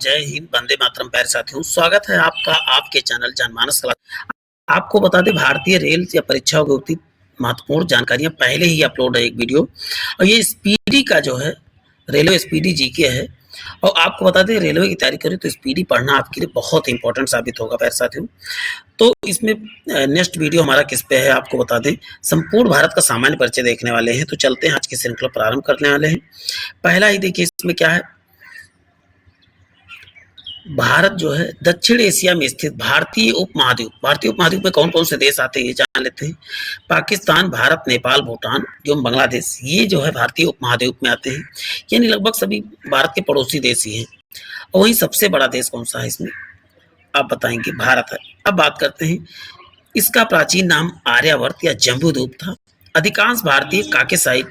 जय हिंद, वंदे मातरम। प्यारे साथियों, स्वागत है आपका आपके चैनल जनमानस क्लास। आपको बता दें, भारतीय रेल या परीक्षाओं की होती महत्वपूर्ण जानकारियां पहले ही अपलोड है एक वीडियो, और ये स्पीडी का जो है रेलवे स्पीडी जीके है। और आपको बता दें, रेलवे की तैयारी करें तो स्पीडी पढ़ना आपके लिए बहुत इंपॉर्टेंट साबित होगा प्यारे साथियों। तो इसमें नेक्स्ट वीडियो हमारा किस पे है आपको बता दें, संपूर्ण भारत का सामान्य परिचय देखने वाले हैं। तो चलते हैं, आज की श्रृंखला प्रारंभ करने वाले हैं। पहला ही देखिए, इसमें क्या है, भारत जो है दक्षिण एशिया में स्थित भारतीय उपमहाद्वीप में कौन कौन से देश आते हैं ये जान लेते हैं। पाकिस्तान, भारत, नेपाल, भूटान एवं बांग्लादेश, ये जो है भारतीय उपमहाद्वीप में आते हैं, यानी लगभग सभी भारत के पड़ोसी देश ही हैं। और वहीं सबसे बड़ा देश कौन सा है इसमें, आप बताएंगे, भारत है। अब बात करते हैं, इसका प्राचीन नाम आर्यावर्त या जम्बूद्वीप था। अधिकांश भारतीय काकेसियाई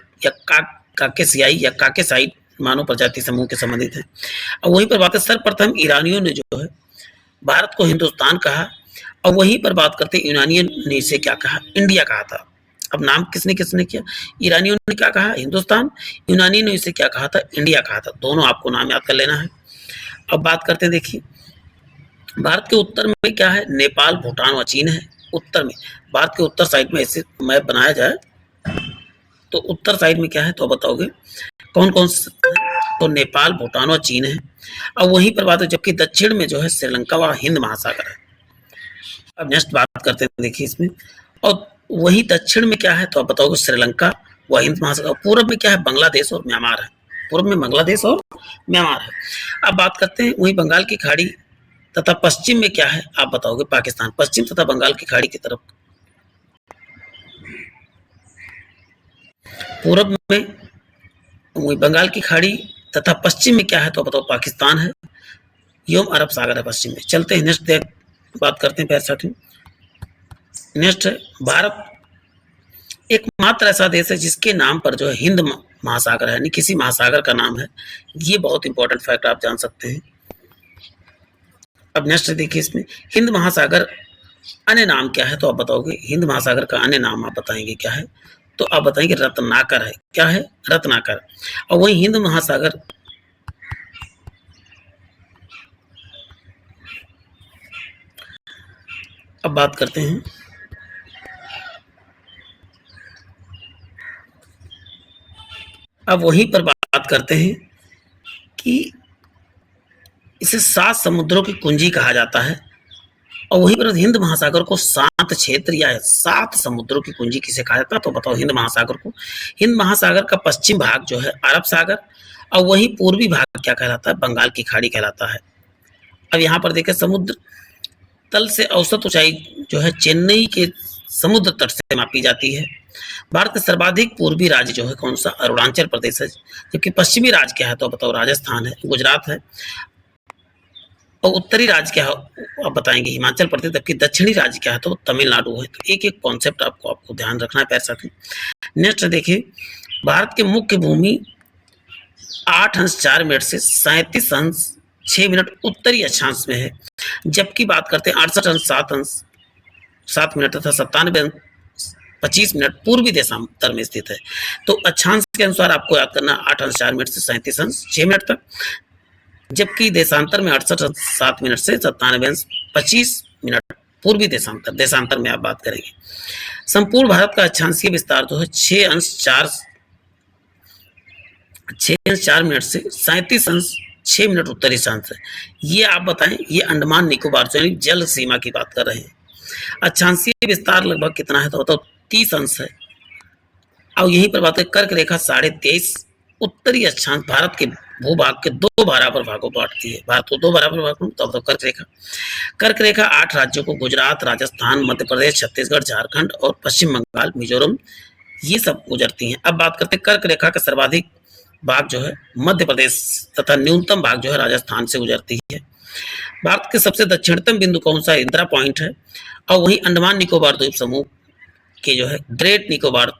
या काकेसाइड मानव प्रजाति समूह के संबंधित है। और वहीं पर बात है, सर्वप्रथम ईरानियों ने जो है भारत को हिंदुस्तान कहा। और वहीं पर बात करते हैं, यूनानियों ने इसे क्या कहा, इंडिया कहा था। अब नाम किसने किसने किया, ईरानियों ने क्या कहा, हिंदुस्तान, यूनानियों ने इसे क्या कहा था, इंडिया कहा था। दोनों आपको नाम याद कर लेना है। अब बात करते हैं, देखिए भारत के उत्तर में क्या है, नेपाल, भूटान और चीन है। उत्तर में, भारत के उत्तर साइड में ऐसे मैप बनाया जाए तो उत्तर साइड में क्या है, तो बताओगे कौन कौन से, तो नेपाल, भूटान और चीन है। अब वहीं पर बात है, जबकि दक्षिण में जो है श्रीलंका व हिंद महासागर है। अब नेक्स्ट बात करते हैं, देखिए इसमें, और वही दक्षिण में क्या है, तो आप बताओगे श्रीलंका व हिंद महासागर। पूर्व में क्या है, बांग्लादेश और म्यांमार है। पूर्व में बांग्लादेश और म्यांमार है। अब बात करते हैं, वही बंगाल की खाड़ी तथा पश्चिम में क्या है, आप बताओगे पाकिस्तान। पश्चिम तथा बंगाल की खाड़ी की तरफ, पूर्व में वही बंगाल की खाड़ी तथा पश्चिम में क्या है, तो बताओ पाकिस्तान है एवं अरब सागर है पश्चिम में। चलते हैं नेक्स्ट बात करते हैं प्यारे साथियों। नेक्स्ट है, भारत एकमात्र ऐसा देश है जिसके नाम पर जो है हिंद महासागर है, यानी किसी महासागर का नाम है। ये बहुत इंपॉर्टेंट फैक्ट आप जान सकते हैं। अब नेक्स्ट देखिए, इसमें हिंद महासागर अन्य नाम क्या है, तो आप बताओगे हिंद महासागर का अन्य नाम आप बताएंगे क्या है, तो आप बताएंगे रत्नाकर है। क्या है, रत्नाकर। और वही हिंद महासागर अब बात करते हैं, अब वहीं पर बात करते हैं कि इसे 7 समुद्रों की कुंजी कहा जाता है। और वहीं पर हिंद महासागर को 7 क्षेत्र या 7 समुद्रों की कुंजी किसे कहा जाता है, तो बताओ हिंद महासागर को। हिंद महासागर का पश्चिम भाग जो है अरब सागर, और वही पूर्वी भाग क्या कहलाता है, बंगाल की खाड़ी कहलाता है। अब यहाँ पर देखें, समुद्र तल से औसत ऊंचाई जो है चेन्नई के समुद्र तट से मापी जाती है। भारत का सर्वाधिक पूर्वी राज्य जो है कौन सा, अरुणाचल प्रदेश है। जबकि पश्चिमी राज्य क्या है, तो बताओ राजस्थान है, गुजरात है। और उत्तरी राज्य क्या है, आप बताएंगे हिमाचल प्रदेश। जबकि दक्षिणी राज्य क्या है, तो तमिलनाडु है। तो एक एक कॉन्सेप्ट आपको ध्यान रखना है प्यारे साथी। नेक्स्ट देखिए, भारत के मुख्य भूमि 8 अंश 4 मिनट से 37 अंश 6 मिनट उत्तरी अक्षांश में है। जबकि बात करते हैं 68 अंश 7 मिनट तथा 97 अंश 25 मिनट पूर्वी देशांतर में स्थित है। तो अक्षांश के अनुसार आपको याद करना, 8 अंश 4 मिनट से 37 अंश 6 मिनट तक। जबकि देशांतर में 68 अंश 7 मिनट से 97 अंश 25 मिनट पूर्वी देशांतर में आप बात करेंगे। संपूर्ण भारत का अक्षांशीय विस्तार जो है 6 अंश 4 मिनट से 37 अंश 6 मिनट उत्तरी अक्षांश है। ये आप बताएं, ये अंडमान निकोबार यानी जल सीमा की बात कर रहे हैं। अक्षांशीय विस्तार लगभग कितना है, तो बताओ 30 अंश है। और यहीं पर बात है, कर्क रेखा 23.5 उत्तरी अक्षांश भारत के भूभाग के 2 बराबर भागों बांटती है। भारत को 2 बराबर भागों, तो बताओ कर्क रेखा 8 राज्यों को, गुजरात, राजस्थान, मध्य प्रदेश, छत्तीसगढ़, झारखंड और पश्चिम बंगाल, मिजोरम, ये सब गुजरती हैं। अब बात करते हैं, कर्क रेखा का सर्वाधिक भाग जो है मध्य प्रदेश तथा न्यूनतम भाग जो है राजस्थान से गुजरती है। भारत के सबसे दक्षिणतम बिंदु कौन सा, इंदिरा पॉइंट है। और वही अंडमान निकोबार द्वीप समूह के जो है ग्रेट निकोबार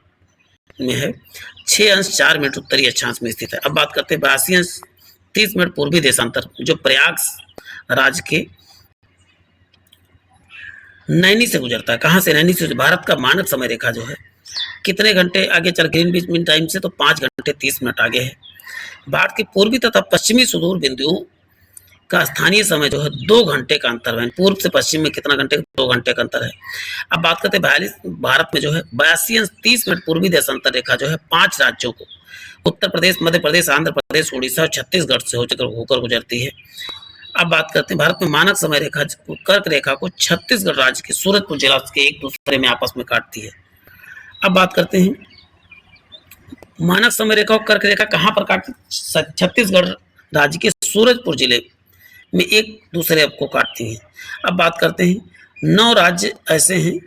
में है, 6 अंश 4 मिनट उत्तरी अक्षांश में स्थित है। अब बात करते हैं 82 अंश 30 मिनट पूर्वी देशांतर, जो प्रयाग राज्य के नैनी से गुजरता है। कहाँ से, नैनी से। भारत का मानक समय रेखा जो है कितने घंटे आगे चल, ग्रीनविच मीन टाइम से, तो 5 घंटे 30 मिनट आगे है। भारत के पूर्वी तथा पश्चिमी सुदूर बिंदुओं का स्थानीय समय जो है 2 घंटे का अंतर है। पूर्व से पश्चिम में कितना घंटे? 2 घंटे का अंतर है। अब बात करते हैं 42 भारत में जो है 82 अंश 30 मिनट पूर्वी देशांतर रेखा जो है 5 राज्यों को उत्तर प्रदेश, मध्य प्रदेश, आंध्र प्रदेश, उड़ीसा और छत्तीसगढ़ से होकर गुजरती है। अब बात करते हैं भारत में मानक समय रेखा कर्क रेखा को छत्तीसगढ़ राज्य के सूरजपुर जिला के एक दूसरे में आपस में काटती है। अब बात करते हैं मानक समय रेखा और कर्क रेखा कहाँ पर काटती? छत्तीसगढ़ राज्य के सूरजपुर जिले में एक दूसरे को काटती हैं। अब बात करते हैं 9 राज्य ऐसे हैं,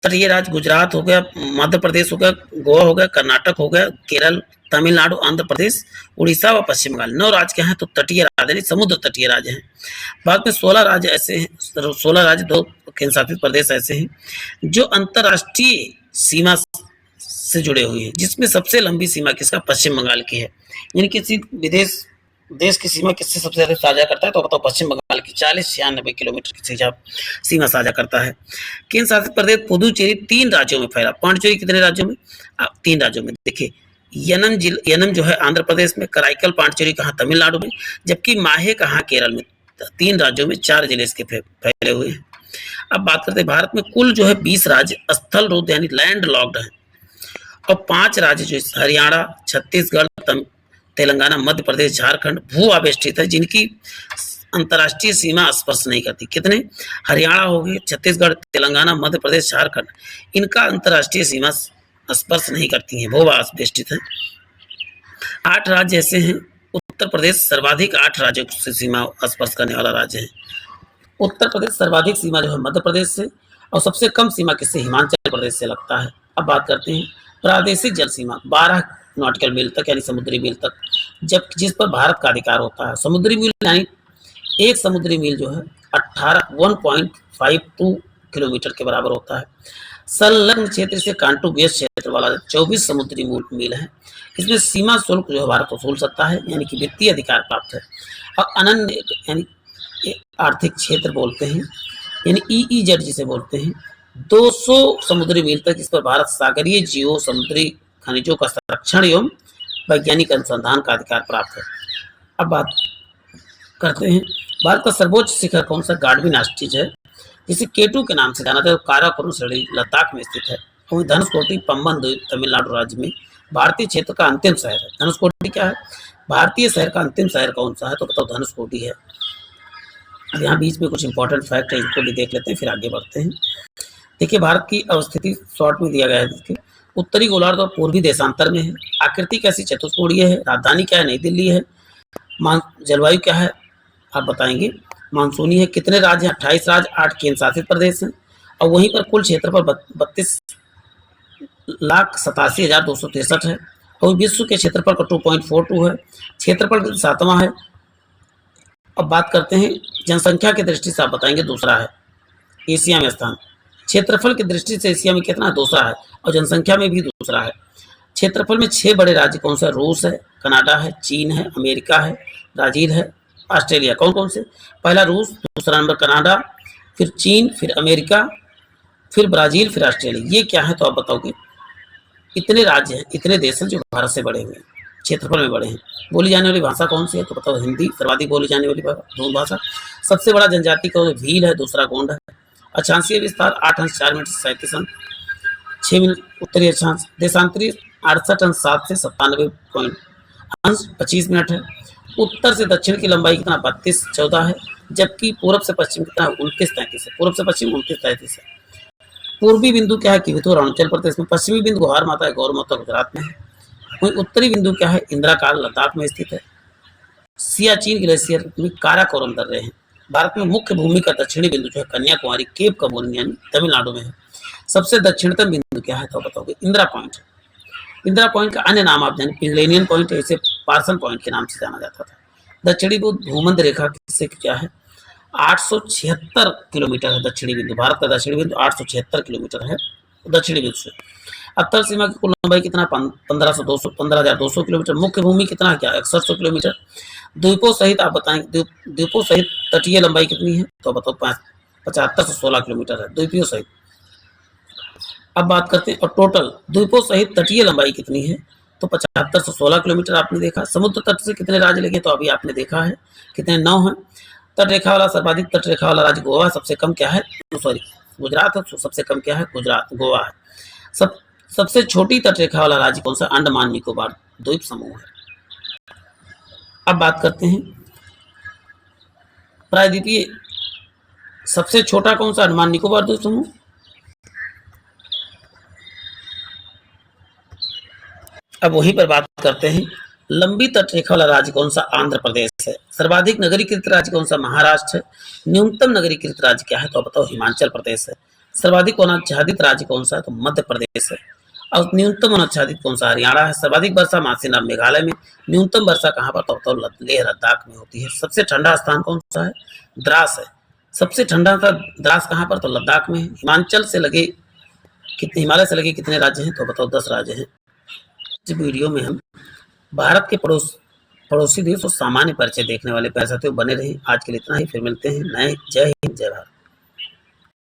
तटीय राज्य गुजरात हो गया, मध्य प्रदेश हो गया, गोवा हो गया, कर्नाटक हो गया, केरल, तमिलनाडु, आंध्र प्रदेश, उड़ीसा व पश्चिम बंगाल। 9 राज्य क्या हैं? तो तटीय राज्य यानी समुद्र तटीय राज्य हैं। भारत में 16 राज्य ऐसे हैं, 16 राज्य 2 केंद्र शासित प्रदेश ऐसे हैं जो अंतर्राष्ट्रीय सीमा से जुड़े हुए हैं, जिसमें सबसे लंबी सीमा किसका? पश्चिम बंगाल की है। यानी किसी विदेश देश की सीमा किससे सबसे ज्यादा साझा करता है? तो बताओ पश्चिम बंगाल की 40-96 किलोमीटर की सीमा साझा करता है। केंद्र शासित प्रदेश पुदुचेरी 3 राज्यों में फैला। पांडिचेरी कितने राज्यों में? 3 राज्यों में। देखिए यनम जो है आंध्र प्रदेश में, कराईकल पांडिचेरी कहाँ? तमिलनाडु में, जबकि माहे कहाँ? केरल में। 3 राज्यों में 4 जिले इसके फैले हुए हैं। अब बात करते हैं भारत में कुल जो है 20 राज्य स्थल रोध यानी लैंड लॉक्ड है और 5 राज्य जो हरियाणा, छत्तीसगढ़, तेलंगाना, मध्य प्रदेश, झारखंड भू आवेष्टित है, जिनकी अंतर्राष्ट्रीय सीमा स्पर्श नहीं करती। कितने? हरियाणा हो गए, छत्तीसगढ़, तेलंगाना, मध्य प्रदेश, झारखंड, इनका अंतर्राष्ट्रीय सीमा स्पर्श नहीं करती हैं, भू आवेष्टित है। 8 राज्य ऐसे हैं। उत्तर प्रदेश सर्वाधिक 8 राज्यों से सीमा स्पर्श करने वाला राज्य है। उत्तर प्रदेश सर्वाधिक सीमा जो है मध्य प्रदेश से और सबसे कम सीमा किससे? हिमाचल प्रदेश से लगता है। अब बात करते हैं प्रादेशिक जल सीमा 12 नॉटिकल मील तक यानी समुद्री मील तक, जब जिस पर भारत का अधिकार होता है। समुद्री मील यानी एक समुद्री मील जो है 1.52 किलोमीटर के बराबर होता है। संलग्न क्षेत्र से कांटू बेस क्षेत्र वाला 24 समुद्री मील है। इसमें सीमा शुल्क जो है भारत वसूल सकता है, यानी कि वित्तीय अधिकार प्राप्त है। और अनन्य यानी आर्थिक क्षेत्र बोलते हैं, यानी EEZ जिसे बोलते हैं, 200 समुद्री मील तक इस पर भारत सागरीय जीवों, समुद्री खनिजों का संरक्षण एवं वैज्ञानिक अनुसंधान का अधिकार प्राप्त है। अब बात करते हैं भारत का सर्वोच्च शिखर कौन सा? गाडविन आस्ट्रिच है, जिसे केटू के नाम से जाना जाता है। काराकोरम श्रेणी लद्दाख में स्थित है। वहीं धनुषकोटी पम्बन द्वीप तमिलनाडु राज्य में भारतीय क्षेत्र का अंतिम शहर है। धनुषकोटी क्या है? भारतीय शहर का अंतिम शहर कौन सा है? तो बताओ धनुषकोटी है। अब यहाँ बीच में कुछ इंपॉर्टेंट फैक्ट है, इनको भी देख लेते हैं फिर आगे बढ़ते हैं। देखिए भारत की अवस्थिति शॉर्ट में दिया गया है। देखिए उत्तरी गोलार्ध और पूर्वी देशांतर में है। आकृति कैसी? चतुष्कोणीय है। राजधानी क्या है? नई दिल्ली है। जलवायु क्या है आप बताएंगे? मानसूनी है। कितने राज्य हैं? 28 राज्य, 8 केंद्र शासित प्रदेश हैं। और वहीं पर कुल क्षेत्रफल 32,87,263 है और विश्व के क्षेत्रफल का 2.42 है। क्षेत्रफल 7वां है। अब बात करते हैं जनसंख्या की दृष्टि से आप बताएंगे दूसरा है। एशिया में स्थान क्षेत्रफल की दृष्टि से एशिया में कितना? दूसरा है और जनसंख्या में भी दूसरा है। क्षेत्रफल में 6 बड़े राज्य कौन सा? रूस है, कनाडा है, चीन है, अमेरिका है, ब्राजील है, ऑस्ट्रेलिया। कौन कौन से? पहला रूस, दूसरा नंबर कनाडा, फिर चीन, फिर अमेरिका, फिर ब्राजील, फिर ऑस्ट्रेलिया। ये क्या है तो आप बताओगे? इतने राज्य हैं, इतने देश हैं जो भारत से बड़े हुए हैं, क्षेत्रफल में बड़े हैं। बोली जाने वाली भाषा कौन सी है? तो बताओ हिंदी सर्वाधिक बोली जाने वाली भाषा। सबसे बड़ा जनजाति का भील है, दूसरा गोंड है। अक्षांशीय विस्तार 8 अंश 4 मिनट 37 अंश 6 मिनट उत्तरी अक्षांश। देशांतरी 68 अंश 7 से 97 अंश 25 मिनट है। उत्तर से दक्षिण की लंबाई कितना? 32-14 है। जबकि पूर्व से पश्चिम कितना? 29-33 है। पूर्व से पश्चिम 29-33 है। पूर्वी बिंदु क्या है? किवितुर अरुणाचल प्रदेश में। पश्चिमी बिंदु गौहर माता है, गौर माता गुजरात में है। वहीं उत्तरी बिंदु क्या है? इंदिरा काल लद्दाख में स्थित है। सियाचिन ग्लेशियर में काराकोरम दर्रे हैं। भारत में मुख्य भूमि का दक्षिणी बिंदु जो है कन्याकुमारी केप कमोन यानी तमिलनाडु में है। सबसे दक्षिणतम बिंदु क्या है तो बताओगे? इंदिरा पॉइंट। इंदिरा पॉइंट का अन्य नाम आप जाने पिंगलेनियन पॉइंट, इसे पार्सन पॉइंट के नाम से जाना जाता था। दक्षिणी भूमध्य रेखा से क्या है? 876 किलोमीटर है दक्षिणी बिंदु। भारत का दक्षिणी बिंदु 876 किलोमीटर है दक्षिणी बिंदु से। उत्तर सीमा की कुल लंबाई कितना? 15,200 किलोमीटर। मुख्य भूमि कितना है? क्या 6100 किलोमीटर। द्वीपों सहित आप बताएंगे द्वीपों सहित तटीय लंबाई कितनी है तो बताओ? 75 से 16 किलोमीटर है द्वीपों सहित। अब बात करते हैं और टोटल द्वीपों सहित तटीय लंबाई कितनी है तो 75 से 16 किलोमीटर आपने देखा। समुद्र तट से कितने राज्य लगे तो अभी आपने देखा है कितने, 9 हैं। तट रेखा वाला सर्वाधिक तट रेखा वाला राज्य गोवा, सबसे कम क्या है, सॉरी गुजरात है, सबसे कम क्या है, गुजरात, गोवा है। सबसे छोटी तट रेखा वाला राज्य कौन सा, अंडमान निकोबार द्वीप समूह है। अब बात करते हैं प्रायद्वीपीय सबसे छोटा कौन सा, अंडमान निकोबार द्वीप समूह। अब वहीं पर बात करते हैं लंबी तटरेखा वाला राज्य कौन सा, आंध्र प्रदेश है। सर्वाधिक नगरीकृत राज्य कौन सा, महाराष्ट्र है। न्यूनतम नगरीकृत राज्य क्या है तो बताओ, हिमाचल प्रदेश है। सर्वाधिक वनाच्छादित राज्य कौन सा है तो मध्य प्रदेश है। और न्यूनतम वनाच्छादित कौन सा, हरियाणा है। सर्वाधिक वर्षा मासीनाम मेघालय में। न्यूनतम वर्षा कहाँ पर तो बताओ, लेह लद्दाख में होती है। सबसे ठंडा स्थान कौन सा है, द्रास है। सबसे ठंडा था द्रास कहाँ पर तो लद्दाख में। हिमाचल से लगे कितने, हिमालय से लगे कितने राज्य हैं तो बताओ, 10 राज्य हैं। इस वीडियो में हम भारत के पड़ोसी देश और सामान्य परिचय देखने वाले प्यारे साथियों बने रहे। आज के लिए इतना ही, फिर मिलते हैं नए। जय हिंद, जय भारत।